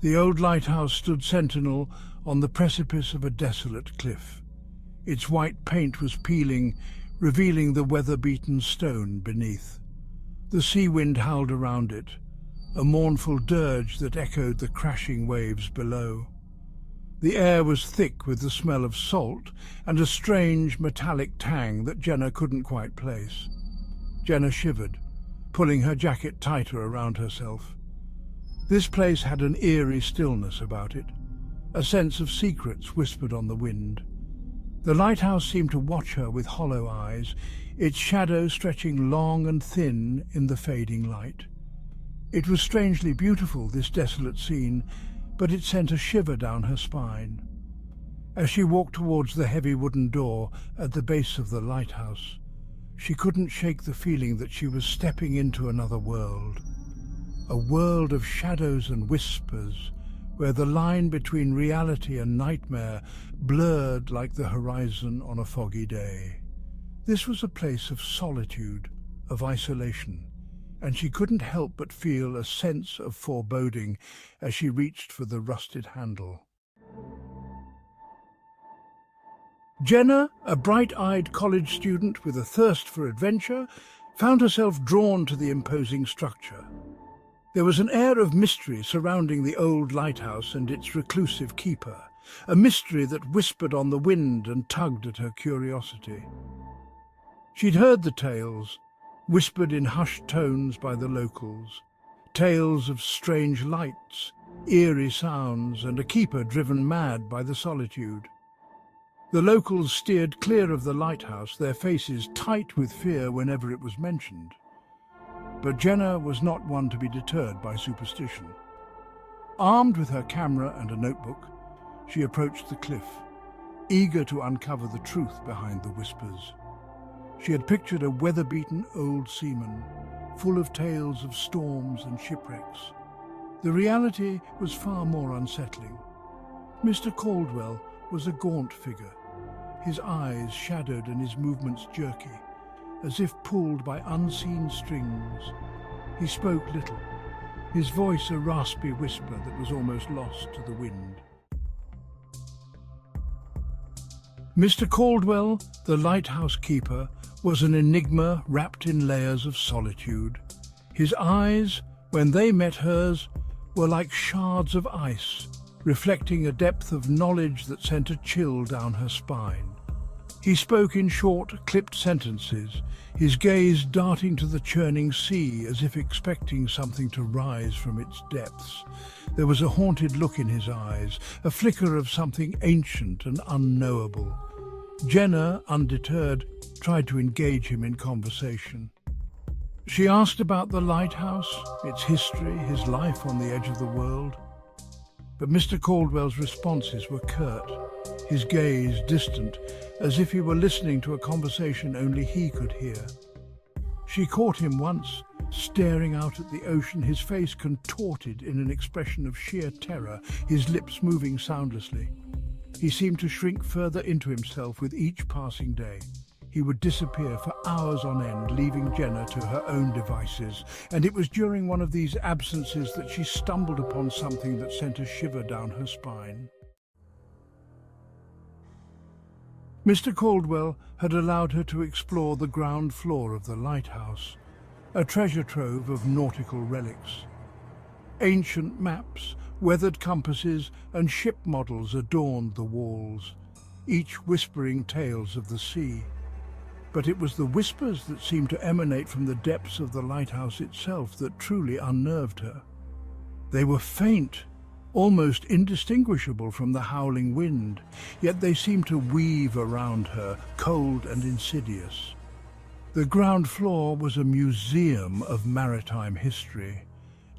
The old lighthouse stood sentinel on the precipice of a desolate cliff. Its white paint was peeling, revealing the weather-beaten stone beneath. The sea wind howled around it, a mournful dirge that echoed the crashing waves below. The air was thick with the smell of salt and a strange metallic tang that Jenna couldn't quite place. Jenna shivered, pulling her jacket tighter around herself. This place had an eerie stillness about it, a sense of secrets whispered on the wind. The lighthouse seemed to watch her with hollow eyes, its shadow stretching long and thin in the fading light. It was strangely beautiful, this desolate scene, but it sent a shiver down her spine. As she walked towards the heavy wooden door at the base of the lighthouse, she couldn't shake the feeling that she was stepping into another world. A world of shadows and whispers, where the line between reality and nightmare blurred like the horizon on a foggy day. This was a place of solitude, of isolation, and she couldn't help but feel a sense of foreboding as she reached for the rusted handle. Jenna, a bright-eyed college student with a thirst for adventure, found herself drawn to the imposing structure. There was an air of mystery surrounding the old lighthouse and its reclusive keeper, a mystery that whispered on the wind and tugged at her curiosity. She'd heard the tales, whispered in hushed tones by the locals, tales of strange lights, eerie sounds, and a keeper driven mad by the solitude. The locals steered clear of the lighthouse, their faces tight with fear whenever it was mentioned. But Jenna was not one to be deterred by superstition. Armed with her camera and a notebook, she approached the cliff, eager to uncover the truth behind the whispers. She had pictured a weather-beaten old seaman, full of tales of storms and shipwrecks. The reality was far more unsettling. Mr. Caldwell was a gaunt figure, his eyes shadowed and his movements jerky, as if pulled by unseen strings. He spoke little, his voice a raspy whisper that was almost lost to the wind. Mr. Caldwell, the lighthouse keeper, was an enigma wrapped in layers of solitude. His eyes, when they met hers, were like shards of ice, reflecting a depth of knowledge that sent a chill down her spine. He spoke in short, clipped sentences, his gaze darting to the churning sea as if expecting something to rise from its depths. There was a haunted look in his eyes, a flicker of something ancient and unknowable. Jenna, undeterred, tried to engage him in conversation. She asked about the lighthouse, its history, his life on the edge of the world. But Mr. Caldwell's responses were curt, his gaze distant, as if he were listening to a conversation only he could hear. She caught him once, staring out at the ocean, his face contorted in an expression of sheer terror, his lips moving soundlessly. He seemed to shrink further into himself with each passing day. He would disappear for hours on end, leaving Jenna to her own devices, and it was during one of these absences that she stumbled upon something that sent a shiver down her spine. Mr. Caldwell had allowed her to explore the ground floor of the lighthouse, a treasure trove of nautical relics. Ancient maps, weathered compasses, and ship models adorned the walls, each whispering tales of the sea. But it was the whispers that seemed to emanate from the depths of the lighthouse itself that truly unnerved her. They were faint, almost indistinguishable from the howling wind, yet they seemed to weave around her, cold and insidious. The ground floor was a museum of maritime history.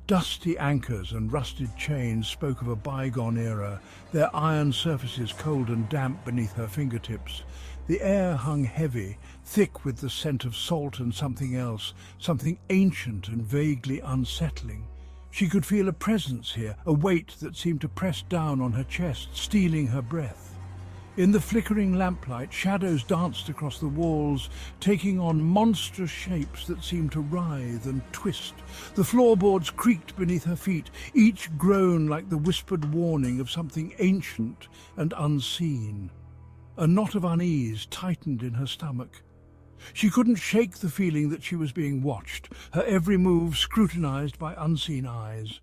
Dusty anchors and rusted chains spoke of a bygone era, their iron surfaces cold and damp beneath her fingertips. The air hung heavy, thick with the scent of salt and something else, something ancient and vaguely unsettling. She could feel a presence here, a weight that seemed to press down on her chest, stealing her breath. In the flickering lamplight, shadows danced across the walls, taking on monstrous shapes that seemed to writhe and twist. The floorboards creaked beneath her feet, each groan like the whispered warning of something ancient and unseen. A knot of unease tightened in her stomach. She couldn't shake the feeling that she was being watched, her every move scrutinized by unseen eyes.